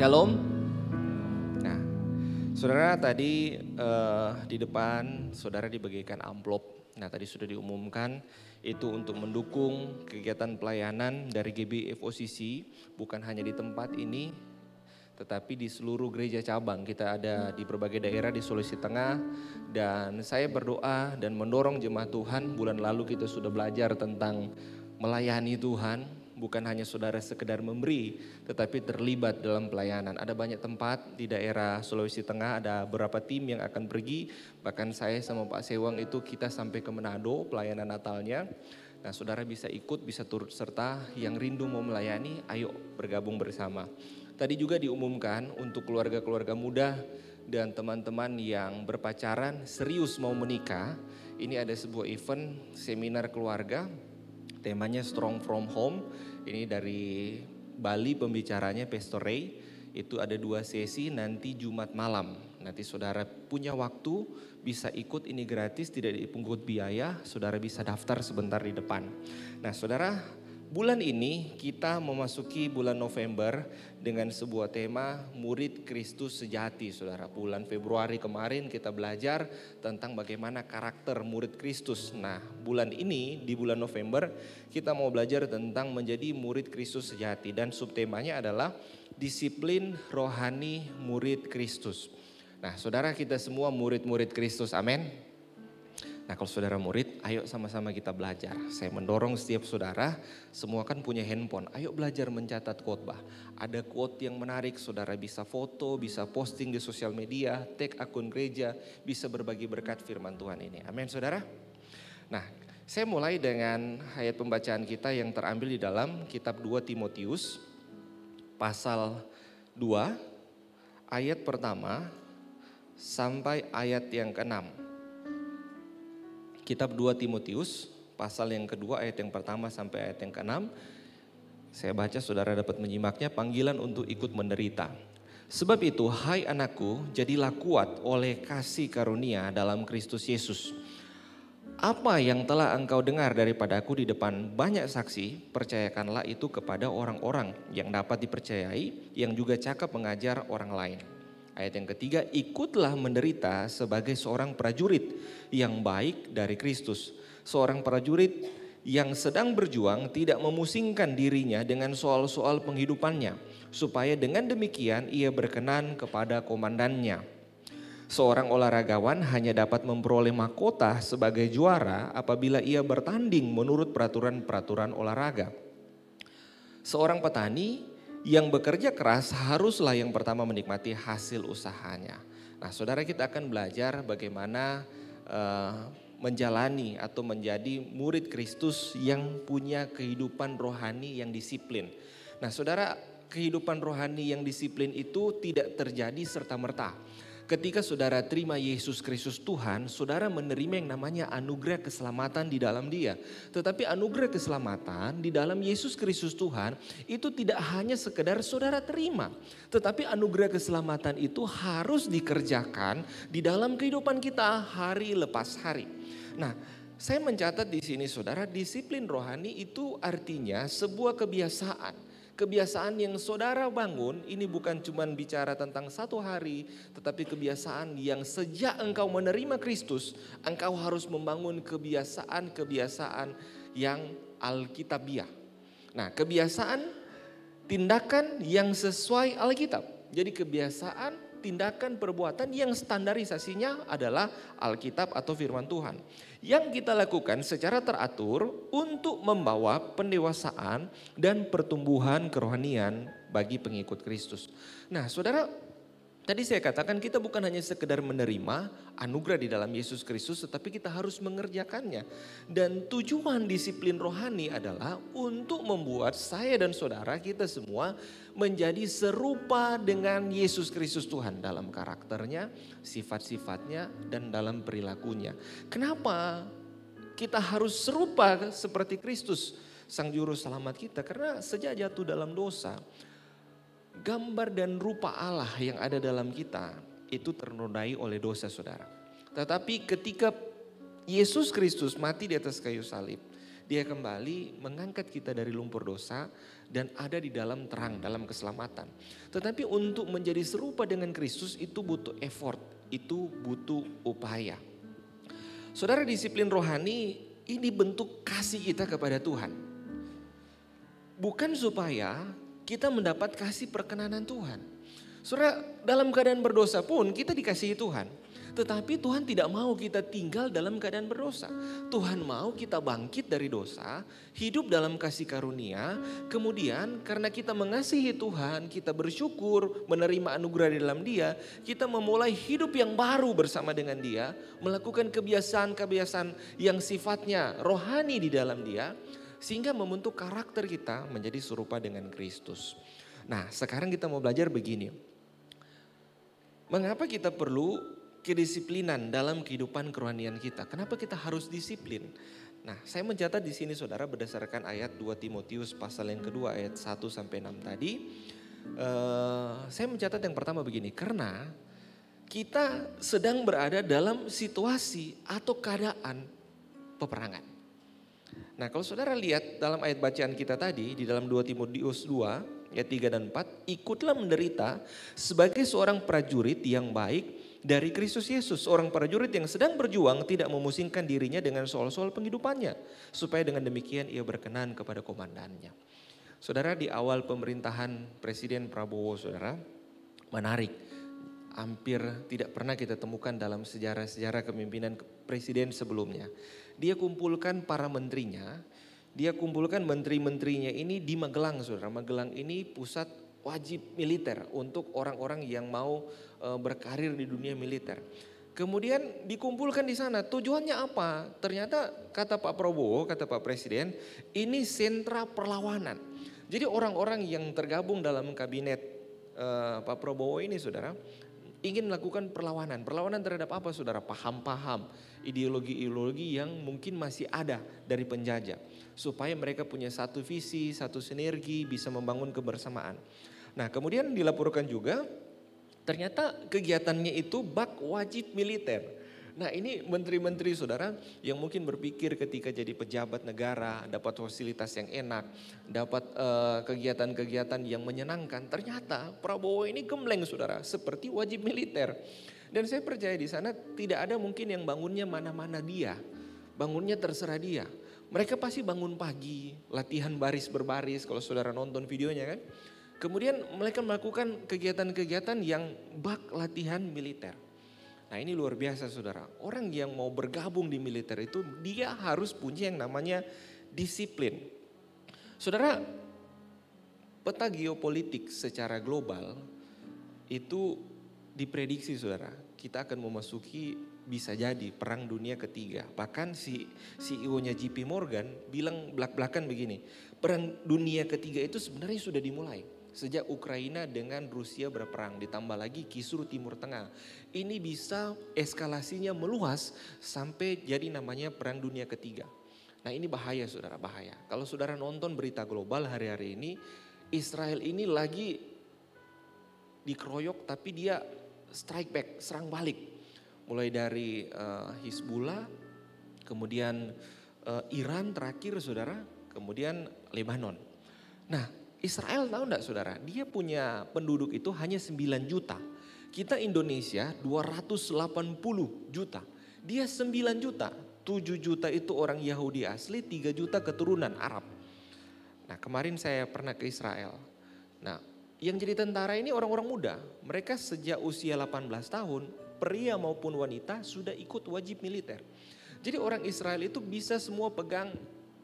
Shalom. Nah, saudara tadi di depan saudara dibagikan amplop. Nah, tadi sudah diumumkan itu untuk mendukung kegiatan pelayanan dari GB FOCC, bukan hanya di tempat ini, tetapi di seluruh gereja cabang. Kita ada di berbagai daerah di Sulawesi Tengah, dan saya berdoa dan mendorong jemaat Tuhan. Bulan lalu kita sudah belajar tentang melayani Tuhan. Bukan hanya saudara sekedar memberi, tetapi terlibat dalam pelayanan. Ada banyak tempat di daerah Sulawesi Tengah, ada beberapa tim yang akan pergi. Bahkan saya sama Pak Sewang itu kita sampai ke Manado pelayanan Natalnya. Nah, saudara bisa ikut, bisa turut serta. Yang rindu mau melayani, ayo bergabung bersama. Tadi juga diumumkan untuk keluarga-keluarga muda dan teman-teman yang berpacaran serius mau menikah. Ini ada sebuah event seminar keluarga, temanya Strong From Home. Ini dari Bali pembicaranya Pastor Ray. Itu ada 2 sesi nanti Jumat malam. Nanti saudara punya waktu bisa ikut, ini gratis, tidak dipungut biaya. Saudara bisa daftar sebentar di depan. Nah saudara, bulan ini kita memasuki bulan November dengan sebuah tema murid Kristus sejati, saudara. Bulan Februari kemarin kita belajar tentang bagaimana karakter murid Kristus. Nah, bulan ini di bulan November kita mau belajar tentang menjadi murid Kristus sejati, dan subtemanya adalah disiplin rohani murid Kristus. Nah, saudara, kita semua murid-murid Kristus, amin. Nah, kalau saudara murid, ayo sama-sama kita belajar. Saya mendorong setiap saudara, semua kan punya handphone. Ayo belajar mencatat khotbah. Ada quote yang menarik, saudara bisa foto, bisa posting di sosial media, tag akun gereja, bisa berbagi berkat firman Tuhan ini. Amin, saudara. Nah, saya mulai dengan ayat pembacaan kita yang terambil di dalam kitab 2 Timotius, pasal 2, ayat pertama sampai ayat yang ke-6. Kitab 2 Timotius, pasal yang kedua, ayat yang pertama sampai ayat yang ke-6. Saya baca, saudara dapat menyimaknya. Panggilan untuk ikut menderita. Sebab itu, hai anakku, jadilah kuat oleh kasih karunia dalam Kristus Yesus. Apa yang telah engkau dengar daripadaku di depan banyak saksi, percayakanlah itu kepada orang-orang yang dapat dipercayai, yang juga cakap mengajar orang lain. Ayat yang ketiga, ikutlah menderita sebagai seorang prajurit yang baik dari Kristus. Seorang prajurit yang sedang berjuang tidak memusingkan dirinya dengan soal-soal penghidupannya, supaya dengan demikian ia berkenan kepada komandannya. Seorang olahragawan hanya dapat memperoleh mahkota sebagai juara apabila ia bertanding menurut peraturan-peraturan olahraga. Seorang petani yang bekerja keras haruslah yang pertama menikmati hasil usahanya. Nah, saudara, kita akan belajar bagaimana menjalani atau menjadi murid Kristus yang punya kehidupan rohani yang disiplin. Nah, saudara, kehidupan rohani yang disiplin itu tidak terjadi serta-merta. Ketika saudara terima Yesus Kristus Tuhan, saudara menerima yang namanya anugerah keselamatan di dalam Dia. Tetapi anugerah keselamatan di dalam Yesus Kristus Tuhan itu tidak hanya sekedar saudara terima, tetapi anugerah keselamatan itu harus dikerjakan di dalam kehidupan kita hari lepas hari. Nah, saya mencatat di sini, saudara, disiplin rohani itu artinya sebuah kebiasaan. Kebiasaan yang saudara bangun ini bukan cuma bicara tentang 1 hari, tetapi kebiasaan yang sejak engkau menerima Kristus, engkau harus membangun kebiasaan-kebiasaan yang alkitabiah. Nah, kebiasaan tindakan yang sesuai Alkitab. Jadi kebiasaan, tindakan, perbuatan yang standarisasinya adalah Alkitab atau firman Tuhan. Yang kita lakukan secara teratur untuk membawa pendewasaan dan pertumbuhan kerohanian bagi pengikut Kristus. Nah, saudara, tadi saya katakan kita bukan hanya sekedar menerima anugerah di dalam Yesus Kristus, tetapi kita harus mengerjakannya. Dan tujuan disiplin rohani adalah untuk membuat saya dan saudara kita semua menjadi serupa dengan Yesus Kristus Tuhan dalam karakternya, sifat-sifatnya, dan dalam perilakunya. Kenapa kita harus serupa seperti Kristus, Sang Juru Selamat kita? Karena sejak jatuh dalam dosa, gambar dan rupa Allah yang ada dalam kita itu ternodai oleh dosa, saudara. Tetapi ketika Yesus Kristus mati di atas kayu salib, Dia kembali mengangkat kita dari lumpur dosa dan ada di dalam terang, dalam keselamatan. Tetapi untuk menjadi serupa dengan Kristus itu butuh effort, itu butuh upaya. Saudara, disiplin rohani ini bentuk kasih kita kepada Tuhan. Bukan supaya kita mendapat kasih perkenanan Tuhan. Saudara, dalam keadaan berdosa pun kita dikasihi Tuhan. Tetapi Tuhan tidak mau kita tinggal dalam keadaan berdosa. Tuhan mau kita bangkit dari dosa, hidup dalam kasih karunia. Kemudian karena kita mengasihi Tuhan, kita bersyukur, menerima anugerah di dalam Dia. Kita memulai hidup yang baru bersama dengan Dia. Melakukan kebiasaan-kebiasaan yang sifatnya rohani di dalam Dia. Sehingga membentuk karakter kita menjadi serupa dengan Kristus. Nah, sekarang kita mau belajar begini. Mengapa kita perlu kedisiplinan dalam kehidupan kerohanian kita? Kenapa kita harus disiplin? Nah, saya mencatat di sini saudara berdasarkan ayat 2 Timotius pasal yang kedua ayat 1 sampai 6 tadi. Saya mencatat yang pertama begini, karena kita sedang berada dalam situasi atau keadaan peperangan. Nah, kalau saudara lihat dalam ayat bacaan kita tadi di dalam 2 Timotius 2 ayat 3 dan 4, ikutlah menderita sebagai seorang prajurit yang baik dari Kristus Yesus, seorang prajurit yang sedang berjuang tidak memusingkan dirinya dengan soal-soal penghidupannya, supaya dengan demikian ia berkenan kepada komandannya. Saudara, di awal pemerintahan Presiden Prabowo, saudara, menarik. Hampir tidak pernah kita temukan dalam sejarah-sejarah kepemimpinan presiden sebelumnya. Dia kumpulkan para menterinya, dia kumpulkan menteri-menterinya ini di Magelang, saudara. Magelang ini pusat wajib militer untuk orang-orang yang mau berkarir di dunia militer. Kemudian dikumpulkan di sana. Tujuannya apa? Ternyata kata Pak Prabowo, kata Pak Presiden, ini sentra perlawanan. Jadi orang-orang yang tergabung dalam kabinet Pak Prabowo ini, saudara, ingin melakukan perlawanan. Perlawanan terhadap apa, saudara? Paham-paham, ideologi-ideologi yang mungkin masih ada dari penjajah. Supaya mereka punya satu visi, satu sinergi, bisa membangun kebersamaan. Nah, kemudian dilaporkan juga ternyata kegiatannya itu bak wajib militer. Nah, ini menteri-menteri, saudara, yang mungkin berpikir ketika jadi pejabat negara dapat fasilitas yang enak, dapat kegiatan-kegiatan yang menyenangkan. Ternyata Prabowo ini gembleng, saudara, seperti wajib militer. Dan saya percaya di sana tidak ada mungkin yang bangunnya mana-mana dia, bangunnya terserah dia. Mereka pasti bangun pagi, latihan baris berbaris kalau saudara nonton videonya kan. Kemudian mereka melakukan kegiatan-kegiatan yang bak latihan militer. Nah, ini luar biasa, saudara. Orang yang mau bergabung di militer itu dia harus punya yang namanya disiplin. Saudara, peta geopolitik secara global itu diprediksi, saudara, kita akan memasuki bisa jadi perang dunia ketiga. Bahkan si CEO-nya JP Morgan bilang belak-belakan begini, perang dunia ketiga itu sebenarnya sudah dimulai. Sejak Ukraina dengan Rusia berperang, ditambah lagi kisruh Timur Tengah. Ini bisa eskalasinya meluas sampai jadi namanya perang dunia ketiga. Nah, ini bahaya, saudara, bahaya. Kalau saudara nonton berita global hari-hari ini, Israel ini lagi dikeroyok tapi dia strike back, serang balik. Mulai dari Hizbullah, kemudian Iran terakhir, saudara, kemudian Lebanon. Nah, Israel tahu enggak, saudara, dia punya penduduk itu hanya 9 juta. Kita Indonesia 280 juta. Dia 9 juta, 7 juta itu orang Yahudi asli, 3 juta keturunan Arab. Nah, kemarin saya pernah ke Israel. Nah, yang jadi tentara ini orang-orang muda. Mereka sejak usia 18 tahun, pria maupun wanita sudah ikut wajib militer. Jadi orang Israel itu bisa semua pegang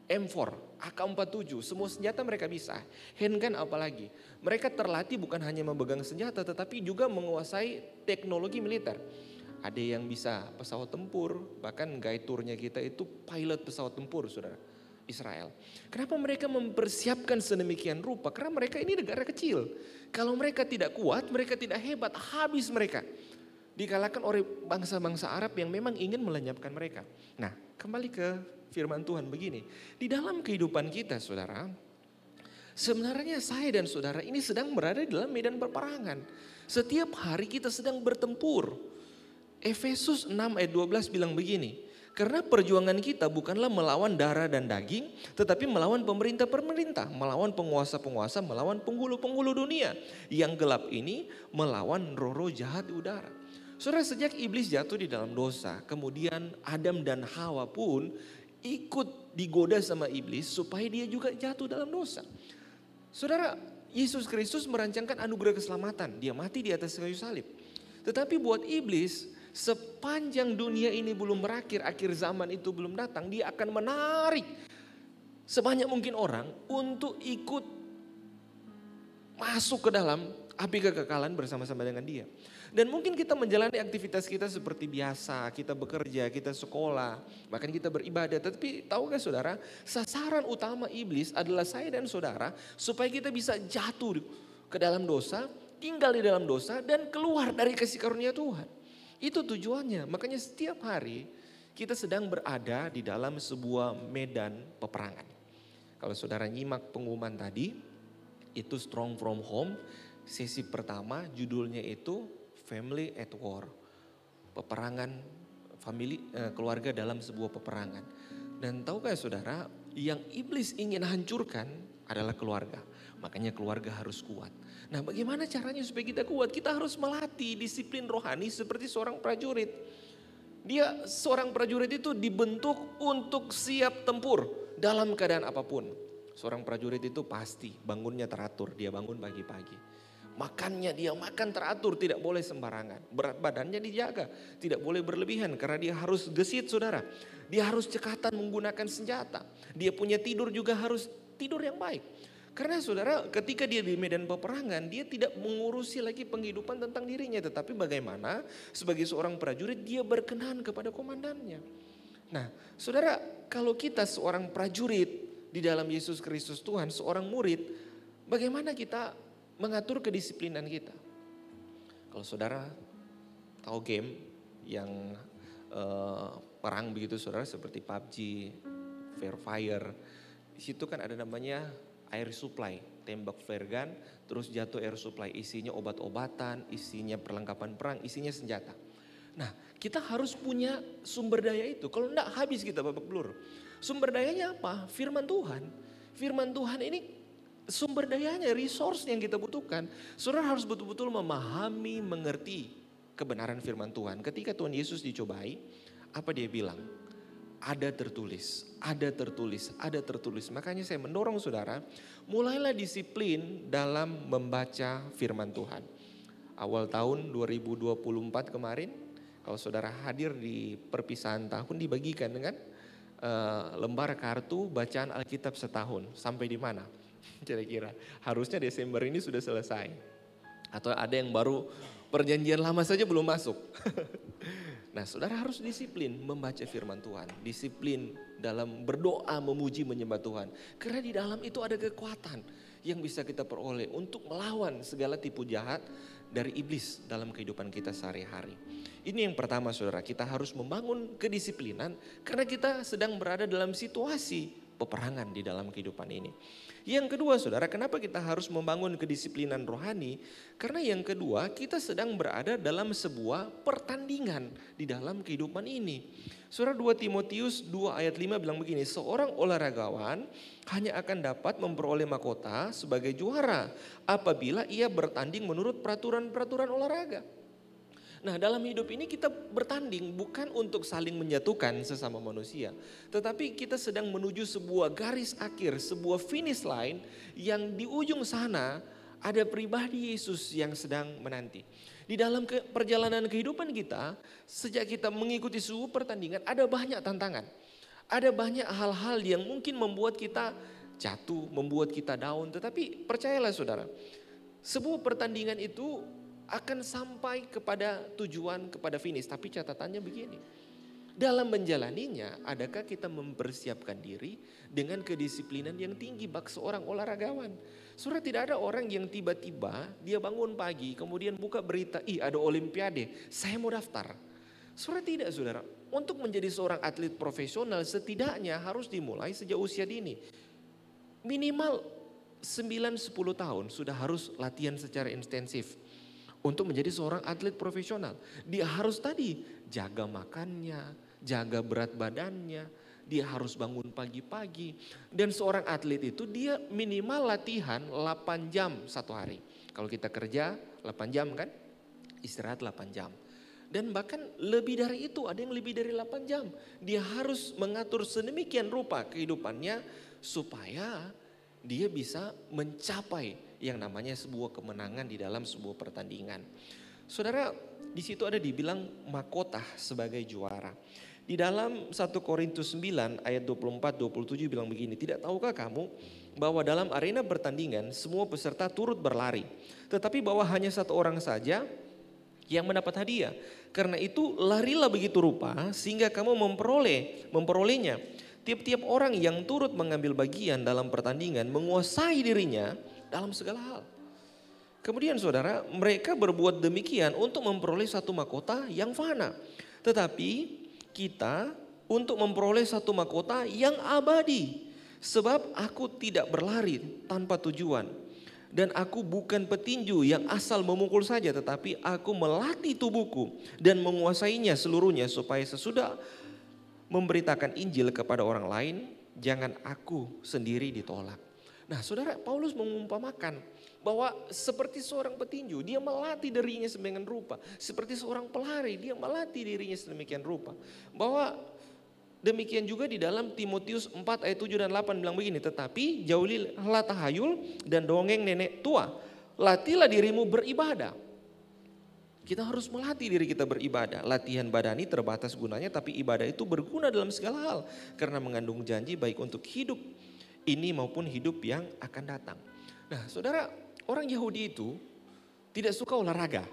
M4, AK-47, semua senjata mereka bisa. Handgun apalagi. Mereka terlatih bukan hanya memegang senjata tetapi juga menguasai teknologi militer. Ada yang bisa pesawat tempur, bahkan guide tournya kita itu pilot pesawat tempur, saudara, Israel. Kenapa mereka mempersiapkan sedemikian rupa? Karena mereka ini negara kecil. Kalau mereka tidak kuat, mereka tidak hebat, habis mereka. Dikalahkan oleh bangsa-bangsa Arab yang memang ingin melenyapkan mereka. Nah, kembali ke firman Tuhan begini. Di dalam kehidupan kita, saudara, sebenarnya saya dan saudara ini sedang berada di dalam medan peperangan. Setiap hari kita sedang bertempur. Efesus 6 ayat 12 bilang begini. Karena perjuangan kita bukanlah melawan darah dan daging, tetapi melawan pemerintah-pemerintah, melawan penguasa-penguasa, melawan penghulu-penghulu dunia. Yang gelap ini melawan roh-roh jahat di udara. Saudara, sejak iblis jatuh di dalam dosa, kemudian Adam dan Hawa pun ikut digoda sama iblis supaya dia juga jatuh dalam dosa. Saudara, Yesus Kristus merancangkan anugerah keselamatan. Dia mati di atas kayu salib. Tetapi buat iblis, sepanjang dunia ini belum berakhir, akhir zaman itu belum datang, dia akan menarik sebanyak mungkin orang untuk ikut masuk ke dalam api kekekalan bersama-sama dengan dia. Dan mungkin kita menjalani aktivitas kita seperti biasa, kita bekerja, kita sekolah, bahkan kita beribadah. Tetapi tahukah saudara, sasaran utama iblis adalah saya dan saudara supaya kita bisa jatuh ke dalam dosa, tinggal di dalam dosa dan keluar dari kasih karunia Tuhan. Itu tujuannya. Makanya setiap hari kita sedang berada di dalam sebuah medan peperangan. Kalau saudara nyimak pengumuman tadi, itu Strong From Home, sesi pertama judulnya itu Family at War. Peperangan keluarga dalam sebuah peperangan. Dan tahukah saudara, yang iblis ingin hancurkan adalah keluarga. Makanya keluarga harus kuat. Nah, bagaimana caranya supaya kita kuat? Kita harus melatih disiplin rohani seperti seorang prajurit. Seorang prajurit itu dibentuk untuk siap tempur dalam keadaan apapun. Seorang prajurit itu pasti bangunnya teratur, dia bangun pagi-pagi. Makannya dia makan teratur, tidak boleh sembarangan. Berat badannya dijaga, tidak boleh berlebihan karena dia harus gesit saudara. Dia harus cekatan menggunakan senjata. Dia punya tidur juga harus tidur yang baik. Karena saudara, ketika dia di medan peperangan, dia tidak mengurusi lagi penghidupan tentang dirinya. Tetapi bagaimana sebagai seorang prajurit dia berkenan kepada komandannya. Nah saudara, kalau kita seorang prajurit di dalam Yesus Kristus Tuhan, seorang murid, bagaimana kita mengatur kedisiplinan kita? Kalau saudara tahu game yang perang begitu saudara, seperti PUBG, Fair Fire, di situ kan ada namanya air supply, tembak flare gun, terus jatuh air supply, isinya obat-obatan, isinya perlengkapan perang, isinya senjata. Nah, kita harus punya sumber daya itu. Kalau enggak habis kita babak belur. Sumber dayanya apa? Firman Tuhan. Firman Tuhan ini sumber dayanya, resource yang kita butuhkan. Saudara harus betul-betul memahami, mengerti kebenaran firman Tuhan. Ketika Tuhan Yesus dicobai, apa dia bilang? Ada tertulis, ada tertulis, ada tertulis. Makanya saya mendorong saudara, mulailah disiplin dalam membaca firman Tuhan. Awal tahun 2024 kemarin, kalau saudara hadir di perpisahan tahun, dibagikan dengan lembar kartu bacaan Alkitab setahun. Sampai di mana? Kira-kira harusnya Desember ini sudah selesai. Atau ada yang baru perjanjian lama saja belum masuk. Nah saudara harus disiplin membaca firman Tuhan. Disiplin dalam berdoa, memuji, menyembah Tuhan. Karena di dalam itu ada kekuatan yang bisa kita peroleh untuk melawan segala tipu jahat dari iblis dalam kehidupan kita sehari-hari. Ini yang pertama saudara, kita harus membangun kedisiplinan karena kita sedang berada dalam situasi peperangan di dalam kehidupan ini. Yang kedua saudara, kenapa kita harus membangun kedisiplinan rohani? Karena yang kedua, kita sedang berada dalam sebuah pertandingan di dalam kehidupan ini. Saudara, 2 Timotius 2 ayat 5 bilang begini, seorang olahragawan hanya akan dapat memperoleh mahkota sebagai juara apabila ia bertanding menurut peraturan-peraturan olahraga. Nah dalam hidup ini kita bertanding bukan untuk saling menjatuhkan sesama manusia. Tetapi kita sedang menuju sebuah garis akhir, sebuah finish line yang di ujung sana ada pribadi Yesus yang sedang menanti. Di dalam perjalanan kehidupan kita, sejak kita mengikuti sebuah pertandingan ada banyak tantangan. Ada banyak hal-hal yang mungkin membuat kita jatuh, membuat kita down. Tetapi percayalah saudara, sebuah pertandingan itu akan sampai kepada tujuan, kepada finish. Tapi catatannya begini, dalam menjalaninya adakah kita mempersiapkan diri dengan kedisiplinan yang tinggi bak seorang olahragawan. Saudara, tidak ada orang yang tiba-tiba dia bangun pagi kemudian buka berita, ada olimpiade, saya mau daftar. Saudara, tidak saudara. Untuk menjadi seorang atlet profesional setidaknya harus dimulai sejak usia dini. Minimal 9-10 tahun sudah harus latihan secara intensif. Untuk menjadi seorang atlet profesional, dia harus tadi jaga makannya, jaga berat badannya, dia harus bangun pagi-pagi. Dan seorang atlet itu dia minimal latihan 8 jam satu hari. Kalau kita kerja 8 jam kan, istirahat 8 jam. Dan bahkan lebih dari itu, ada yang lebih dari 8 jam. Dia harus mengatur sedemikian rupa kehidupannya supaya dia bisa mencapai yang namanya sebuah kemenangan di dalam sebuah pertandingan. Saudara, di situ ada dibilang mahkota sebagai juara. Di dalam 1 Korintus 9 ayat 24-27 bilang begini, tidak tahukah kamu bahwa dalam arena pertandingan semua peserta turut berlari, tetapi bahwa hanya satu orang saja yang mendapat hadiah. Karena itu larilah begitu rupa sehingga kamu memperolehnya. Tiap-tiap orang yang turut mengambil bagian dalam pertandingan menguasai dirinya dalam segala hal. Kemudian saudara, mereka berbuat demikian untuk memperoleh satu mahkota yang fana. Tetapi kita untuk memperoleh satu mahkota yang abadi. Sebab aku tidak berlari tanpa tujuan. Dan aku bukan petinju yang asal memukul saja, tetapi aku melatih tubuhku dan menguasainya seluruhnya supaya sesudah memberitakan Injil kepada orang lain, jangan aku sendiri ditolak. Nah saudara, Paulus mengumpamakan bahwa seperti seorang petinju, dia melatih dirinya sedemikian rupa. Seperti seorang pelari, dia melatih dirinya sedemikian rupa. Bahwa demikian juga di dalam Timotius 4 ayat 7 dan 8 bilang begini, tetapi jauhilah tahayul dan dongeng nenek tua, latihlah dirimu beribadah. Kita harus melatih diri kita beribadah. Latihan badani terbatas gunanya, tapi ibadah itu berguna dalam segala hal. Karena mengandung janji baik untuk hidup ini maupun hidup yang akan datang. Nah saudara, orang Yahudi itu tidak suka olahraga.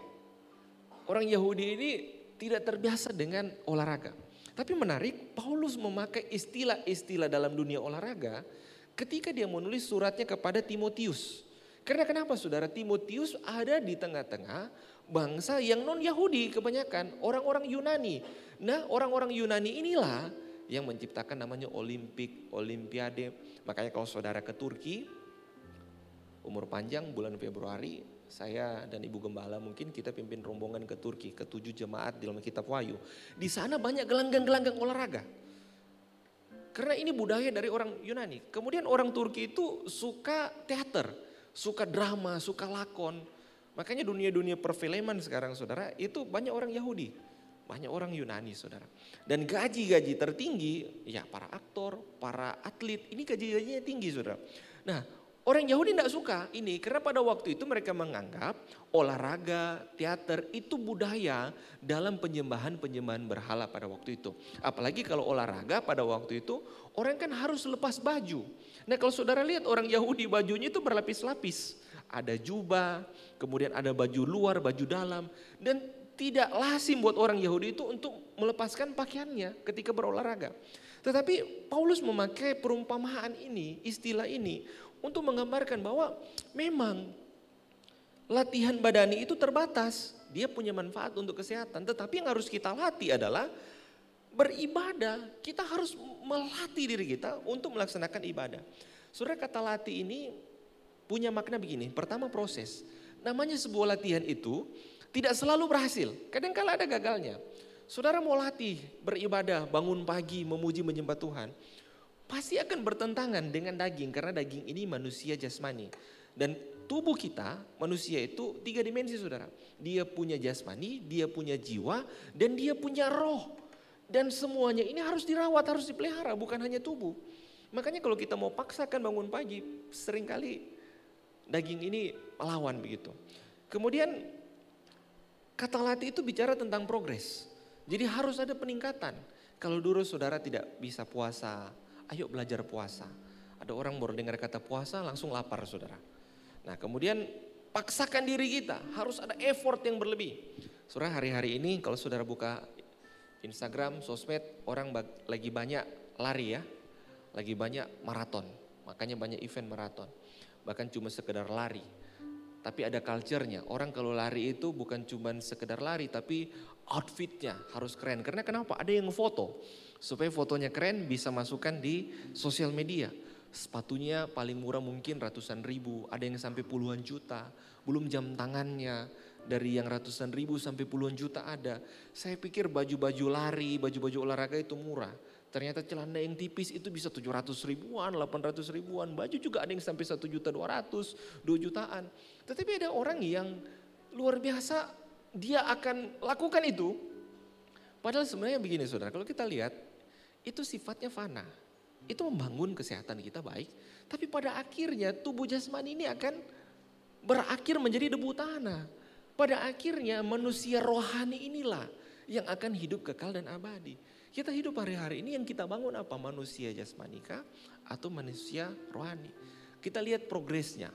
Orang Yahudi ini tidak terbiasa dengan olahraga. Tapi menarik, Paulus memakai istilah-istilah dalam dunia olahraga ketika dia menulis suratnya kepada Timotius. Karena kenapa saudara? Timotius ada di tengah-tengah bangsa yang non-Yahudi kebanyakan, orang-orang Yunani. Nah orang-orang Yunani inilah yang menciptakan namanya Olimpiade. Makanya kalau saudara ke Turki, umur panjang bulan Februari, saya dan Ibu Gembala mungkin kita pimpin rombongan ke Turki, ke 7 jemaat di dalam kitab Wahyu. Di sana banyak gelanggang-gelanggang olahraga. Karena ini budaya dari orang Yunani. Kemudian orang Turki itu suka teater, suka drama, suka lakon. Makanya dunia-dunia perfilman sekarang saudara itu banyak orang Yahudi, banyak orang Yunani saudara. Dan gaji-gaji tertinggi ya para aktor, para atlet ini gaji-gajinya tinggi saudara. Nah orang Yahudi tidak suka ini karena pada waktu itu mereka menganggap olahraga, teater itu budaya dalam penyembahan-penyembahan berhala pada waktu itu. Apalagi kalau olahraga pada waktu itu orang kan harus lepas baju. Nah kalau saudara lihat orang Yahudi bajunya itu berlapis-lapis. Ada jubah, kemudian ada baju luar, baju dalam. Dan tidak lazim buat orang Yahudi itu untuk melepaskan pakaiannya ketika berolahraga. Tetapi Paulus memakai perumpamaan ini, istilah ini untuk menggambarkan bahwa memang latihan badani itu terbatas. Dia punya manfaat untuk kesehatan. Tetapi yang harus kita latih adalah beribadah. Kita harus melatih diri kita untuk melaksanakan ibadah. Saudara, kata latih ini punya makna begini. Pertama proses. Namanya sebuah latihan itu tidak selalu berhasil. Kadang-kala ada gagalnya. Saudara mau latih beribadah, bangun pagi, memuji menyembah Tuhan. Pasti akan bertentangan dengan daging. Karena daging ini manusia jasmani. Dan tubuh kita manusia itu 3 dimensi saudara. Dia punya jasmani, dia punya jiwa, dan dia punya roh. Dan semuanya ini harus dirawat, harus dipelihara, bukan hanya tubuh. Makanya kalau kita mau paksakan bangun pagi, seringkali daging ini melawan begitu. Kemudian kata latih itu bicara tentang progres. Jadi harus ada peningkatan. Kalau dulu saudara tidak bisa puasa, ayo belajar puasa. Ada orang baru dengar kata puasa langsung lapar saudara. Nah kemudian paksakan diri kita, harus ada effort yang berlebih. Saudara hari-hari ini kalau saudara buka Instagram, sosmed, orang lagi banyak lari ya. Lagi banyak maraton, makanya banyak event maraton. Bahkan cuma sekedar lari. Tapi ada culture-nya, orang kalau lari itu bukan cuma sekedar lari tapi outfitnya harus keren. Karena kenapa? Ada yang foto, supaya fotonya keren bisa masukkan di sosial media. Sepatunya paling murah mungkin ratusan ribu, ada yang sampai puluhan juta, belum jam tangannya. Dari yang ratusan ribu sampai puluhan juta ada. Saya pikir baju-baju lari, baju-baju olahraga itu murah. Ternyata celana yang tipis itu bisa 700 ribuan, 800 ribuan. Baju juga ada yang sampai 1.200.000, 2 jutaan. Tetapi ada orang yang luar biasa, dia akan lakukan itu. Padahal sebenarnya begini saudara, kalau kita lihat itu sifatnya fana. Itu membangun kesehatan kita baik. Tapi pada akhirnya tubuh jasmani ini akan berakhir menjadi debu tanah. Pada akhirnya manusia rohani inilah yang akan hidup kekal dan abadi. Kita hidup hari-hari ini yang kita bangun apa? Manusia jasmanika atau manusia rohani. Kita lihat progresnya.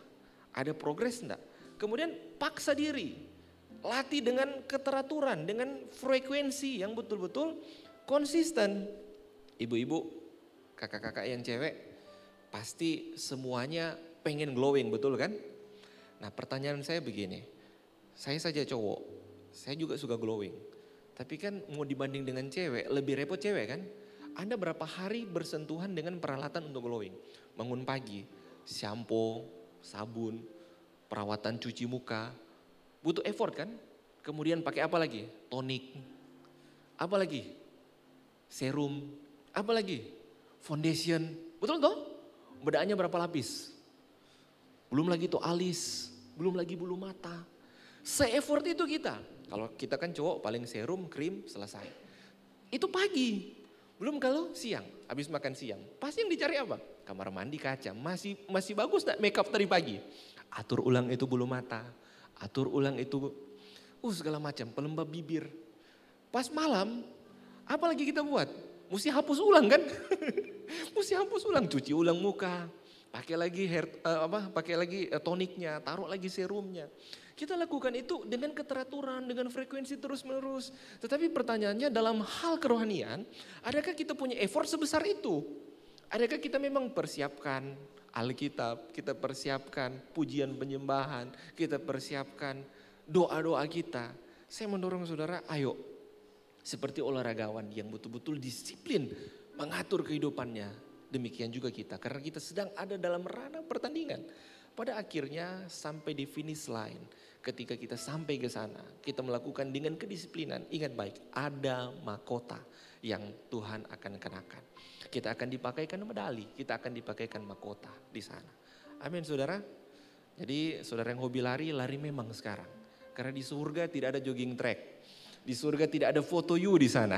Ada progres enggak? Kemudian paksa diri. Latih dengan keteraturan, dengan frekuensi yang betul-betul konsisten. Ibu-ibu, kakak-kakak yang cewek pasti semuanya pengen glowing, betul kan? Nah, pertanyaan saya begini. Saya saja cowok, saya juga suka glowing. Tapi kan mau dibanding dengan cewek, lebih repot cewek kan? Anda berapa hari bersentuhan dengan peralatan untuk glowing? Bangun pagi, shampoo, sabun, perawatan cuci muka. Butuh effort kan? Kemudian pakai apa lagi? Tonik. Apa lagi? Serum. Apa lagi? Foundation. Betul toh? Bedanya berapa lapis? Belum lagi tuh alis, belum lagi bulu mata. Se-effort itu kita. Kalau kita kan cowok paling serum, krim, selesai. Itu pagi. Belum kalau siang, habis makan siang. Pasti yang dicari apa? Kamar mandi kaca. Masih bagus gak make up tadi pagi? Atur ulang itu bulu mata. Atur ulang itu segala macam, pelembab bibir. Pas malam, apa lagi kita buat? Mesti hapus ulang kan? Mesti hapus ulang, cuci ulang muka. Pakai lagi toniknya, taruh lagi serumnya. Kita lakukan itu dengan keteraturan, dengan frekuensi terus menerus. Tetapi pertanyaannya dalam hal kerohanian, adakah kita punya effort sebesar itu? Adakah kita memang persiapkan Alkitab, kita persiapkan pujian penyembahan, kita persiapkan doa-doa kita. Saya mendorong saudara, ayo seperti olahragawan yang betul-betul disiplin mengatur kehidupannya. Demikian juga kita, karena kita sedang ada dalam ranah pertandingan. Pada akhirnya sampai di finish line, ketika kita sampai ke sana, kita melakukan dengan kedisiplinan. Ingat baik, ada mahkota yang Tuhan akan kenakan. Kita akan dipakaikan medali, kita akan dipakaikan mahkota di sana. Amin saudara. Jadi saudara yang hobi lari, lari memang sekarang. Karena di surga tidak ada jogging track. Di surga tidak ada foto you di sana.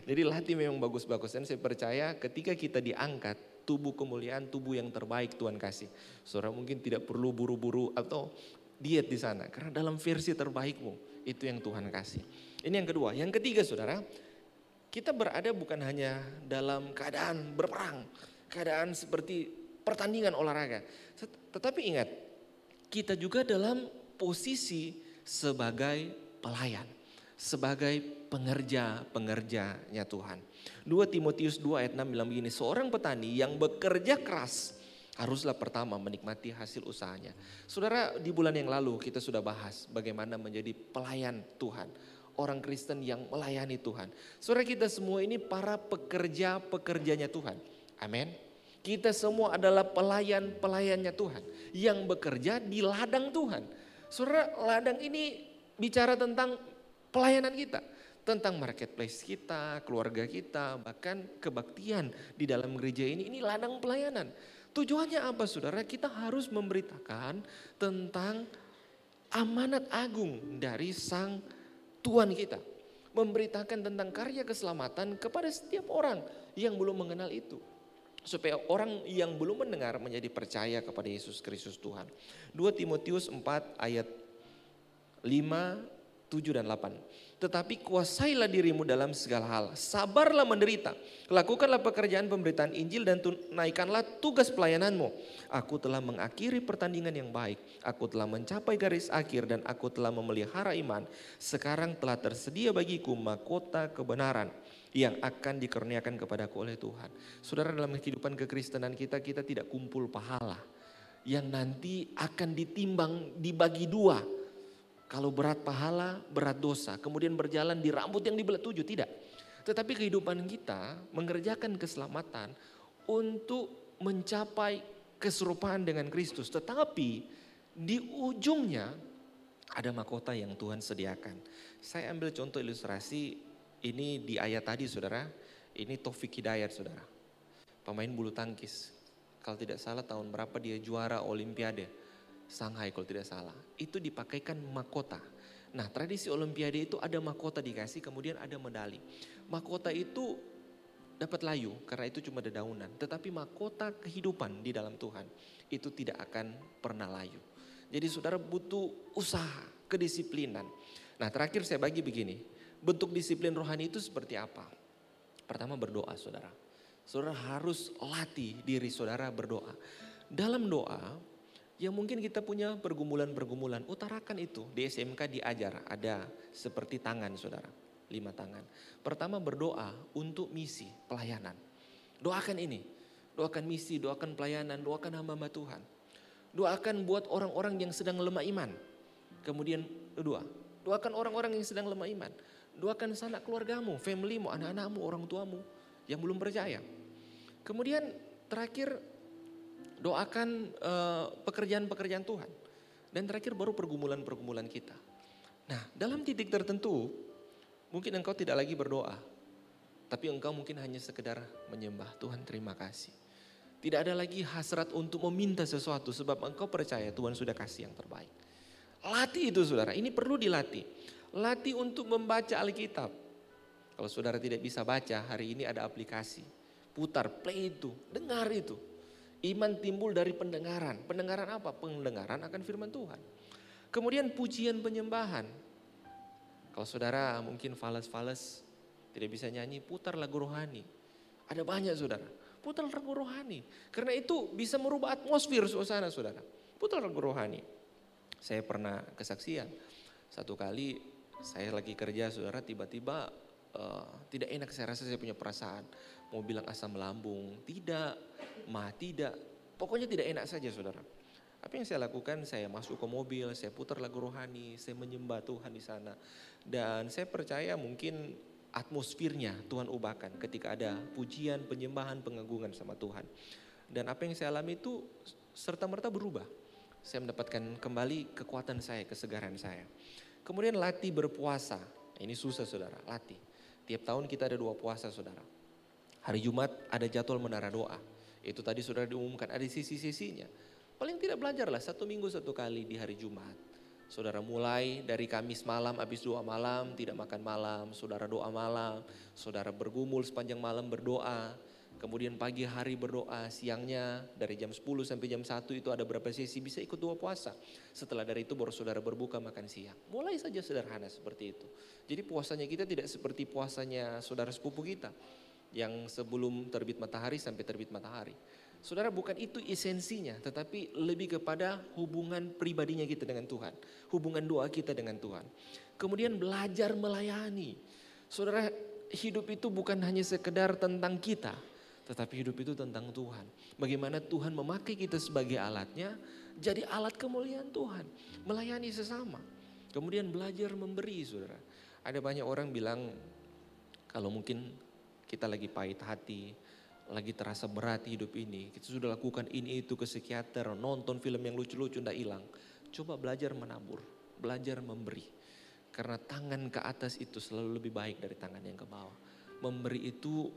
Jadi latih memang bagus-bagus. Dan saya percaya ketika kita diangkat, tubuh kemuliaan, tubuh yang terbaik Tuhan kasih. Saudara mungkin tidak perlu buru-buru atau diet di sana. Karena dalam versi terbaikmu, itu yang Tuhan kasih. Ini yang kedua. Yang ketiga saudara, kita berada bukan hanya dalam keadaan berperang. Keadaan seperti pertandingan olahraga. Tetapi ingat, kita juga dalam posisi sebagai pelayan, sebagai pengerja-pengerjanya Tuhan. 2 Timotius 2 ayat 6 bilang begini, seorang petani yang bekerja keras haruslah pertama menikmati hasil usahanya. Saudara, di bulan yang lalu kita sudah bahas bagaimana menjadi pelayan Tuhan. Orang Kristen yang melayani Tuhan. Saudara, kita semua ini para pekerja-pekerjanya Tuhan. Amin. Kita semua adalah pelayan-pelayannya Tuhan yang bekerja di ladang Tuhan. Saudara, ladang ini bicara tentang pelayanan kita, tentang marketplace kita, keluarga kita, bahkan kebaktian di dalam gereja ini ladang pelayanan. Tujuannya apa saudara? Kita harus memberitakan tentang amanat agung dari Sang Tuhan kita. Memberitakan tentang karya keselamatan kepada setiap orang yang belum mengenal itu. Supaya orang yang belum mendengar menjadi percaya kepada Yesus Kristus Tuhan. 2 Timotius 4 ayat 5, 7 dan 8. Tetapi kuasailah dirimu dalam segala hal. Sabarlah menderita. Lakukanlah pekerjaan pemberitaan Injil dan tunaikanlah tugas pelayananmu. Aku telah mengakhiri pertandingan yang baik. Aku telah mencapai garis akhir dan aku telah memelihara iman. Sekarang telah tersedia bagiku mahkota kebenaran yang akan dikurniakan kepadaku oleh Tuhan. Saudara, dalam kehidupan kekristenan kita tidak kumpul pahala. Yang nanti akan ditimbang dibagi dua. Kalau berat pahala, berat dosa. Kemudian berjalan di rambut yang dibelah 7, tidak. Tetapi kehidupan kita mengerjakan keselamatan untuk mencapai keserupaan dengan Kristus. Tetapi di ujungnya Ada mahkota yang Tuhan sediakan. Saya ambil contoh ilustrasi ini di ayat tadi saudara. Ini Taufik Hidayat saudara. Pemain bulu tangkis. Kalau tidak salah tahun berapa dia juara Olimpiade. Shanghai kalau tidak salah. Itu dipakaikan mahkota. Nah tradisi Olimpiade itu ada mahkota dikasih kemudian ada medali. Mahkota itu dapat layu karena itu cuma dedaunan. Tetapi mahkota kehidupan di dalam Tuhan itu tidak akan pernah layu. Jadi saudara butuh usaha, kedisiplinan. Nah terakhir saya bagi begini, bentuk disiplin rohani itu seperti apa? Pertama berdoa saudara. Saudara harus latih diri saudara berdoa. Dalam doa, yang mungkin kita punya pergumulan-pergumulan, utarakan itu. Di SMK diajar, ada seperti tangan saudara, 5 tangan. Pertama berdoa untuk misi, pelayanan. Doakan ini, doakan misi, doakan pelayanan, doakan hamba-hamba Tuhan. Doakan buat orang-orang yang sedang lemah iman. Kemudian kedua, doakan orang-orang yang sedang lemah iman. Doakan sanak keluargamu, familymu, anak-anakmu, orang tuamu yang belum percaya. Kemudian terakhir doakan pekerjaan-pekerjaan Tuhan. Dan terakhir baru pergumulan-pergumulan kita. Nah dalam titik tertentu mungkin engkau tidak lagi berdoa. Tapi engkau mungkin hanya sekedar menyembah Tuhan terima kasih. Tidak ada lagi hasrat untuk meminta sesuatu sebab engkau percaya Tuhan sudah kasih yang terbaik. Latih itu saudara, ini perlu dilatih. Latih untuk membaca Alkitab. Kalau saudara tidak bisa baca, hari ini ada aplikasi. Putar, play itu, dengar itu. Iman timbul dari pendengaran. Pendengaran apa? Pendengaran akan firman Tuhan. Kemudian pujian penyembahan. Kalau saudara mungkin fales-fales, tidak bisa nyanyi, putar lagu rohani. Ada banyak saudara. Putar lagu rohani. Karena itu bisa merubah atmosfer suasana saudara. Putar lagu rohani. Saya pernah kesaksian. Satu kali saya lagi kerja saudara tiba-tiba tidak enak. Saya rasa saya punya perasaan. Mau bilang asam lambung. Tidak. Tidak. Pokoknya tidak enak saja saudara. Apa yang saya lakukan? Saya masuk ke mobil. Saya putar lagu rohani. Saya menyembah Tuhan di sana. Dan saya percaya mungkin atmosfernya Tuhan ubahkan ketika ada pujian, penyembahan, pengagungan sama Tuhan. Dan apa yang saya alami itu serta-merta berubah. Saya mendapatkan kembali kekuatan saya, kesegaran saya. Kemudian latih berpuasa. Ini susah saudara, latih. Tiap tahun kita ada 2 puasa saudara. Hari Jumat ada jadwal menara doa. Itu tadi saudara diumumkan, ada sisi-sisinya. Paling tidak belajarlah 1 minggu 1 kali di hari Jumat. Saudara mulai dari Kamis malam, habis doa malam, tidak makan malam, saudara doa malam, saudara bergumul sepanjang malam berdoa, kemudian pagi hari berdoa, siangnya dari jam 10 sampai jam 1 itu ada berapa sesi, bisa ikut 2 puasa. Setelah dari itu baru saudara berbuka makan siang. Mulai saja sederhana seperti itu. Jadi puasanya kita tidak seperti puasanya saudara sepupu kita, yang sebelum terbit matahari sampai terbit matahari. Saudara bukan itu esensinya, tetapi lebih kepada hubungan pribadinya kita dengan Tuhan. Hubungan doa kita dengan Tuhan. Kemudian belajar melayani. Saudara, hidup itu bukan hanya sekedar tentang kita, tetapi hidup itu tentang Tuhan. Bagaimana Tuhan memakai kita sebagai alatnya, jadi alat kemuliaan Tuhan. Melayani sesama. Kemudian belajar memberi saudara. Ada banyak orang bilang, kalau mungkin kita lagi pahit hati, lagi terasa berat hidup ini, kita sudah lakukan ini itu ke psikiater, nonton film yang lucu-lucu ndak hilang. Coba belajar menabur, belajar memberi. Karena tangan ke atas itu selalu lebih baik dari tangan yang ke bawah. Memberi itu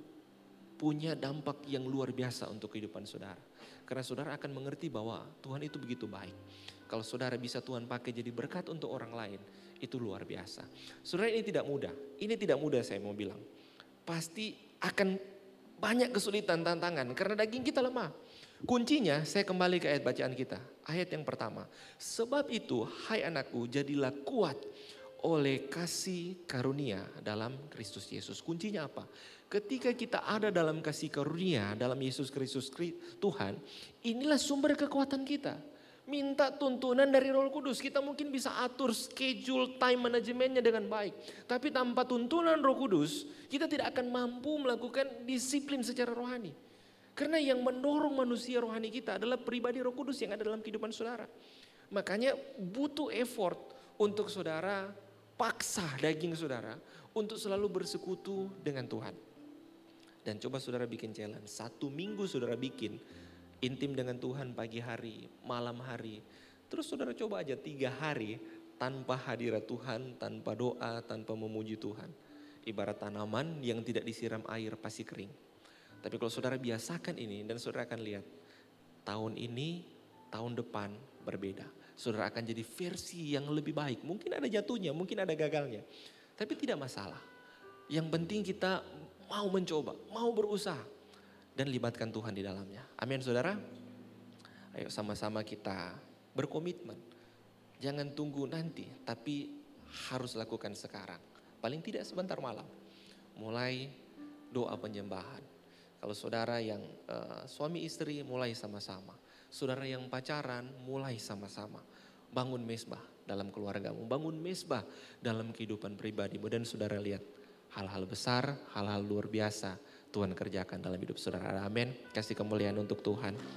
punya dampak yang luar biasa untuk kehidupan saudara. Karena saudara akan mengerti bahwa Tuhan itu begitu baik. Kalau saudara bisa Tuhan pakai jadi berkat untuk orang lain, itu luar biasa. Saudara, ini tidak mudah. Ini tidak mudah saya mau bilang. Pasti akan banyak kesulitan, tantangan karena daging kita lemah. Kuncinya saya kembali ke ayat bacaan kita. Ayat yang pertama. Sebab itu hai anakku jadilah kuat oleh kasih karunia dalam Kristus Yesus. Kuncinya apa? Ketika kita ada dalam kasih karunia dalam Yesus Kristus Tuhan, inilah sumber kekuatan kita. Minta tuntunan dari Roh Kudus. Kita mungkin bisa atur schedule time manajemennya dengan baik. Tapi tanpa tuntunan Roh Kudus, kita tidak akan mampu melakukan disiplin secara rohani. Karena yang mendorong manusia rohani kita adalah pribadi Roh Kudus yang ada dalam kehidupan saudara. Makanya butuh effort untuk saudara paksa daging saudara untuk selalu bersekutu dengan Tuhan. Dan coba saudara bikin challenge. 1 minggu saudara bikin intim dengan Tuhan pagi hari, malam hari. Terus saudara coba aja 3 hari tanpa hadirat Tuhan, tanpa doa, tanpa memuji Tuhan. Ibarat tanaman yang tidak disiram air pasti kering. Tapi kalau saudara biasakan ini dan saudara akan lihat tahun ini, tahun depan berbeda. Saudara akan jadi versi yang lebih baik. Mungkin ada jatuhnya, mungkin ada gagalnya. Tapi tidak masalah. Yang penting kita mau mencoba, mau berusaha. Dan libatkan Tuhan di dalamnya. Amin saudara. Ayo sama-sama kita berkomitmen. Jangan tunggu nanti, tapi harus lakukan sekarang. Paling tidak sebentar malam. Mulai doa penyembahan. Kalau saudara yang suami istri mulai sama-sama. Saudara yang pacaran mulai sama-sama. Bangun mesbah dalam keluargamu. Bangun mesbah dalam kehidupan pribadimu. Dan saudara lihat hal-hal besar, hal-hal luar biasa Tuhan kerjakan dalam hidup saudara. Amin. Kasih kemuliaan untuk Tuhan.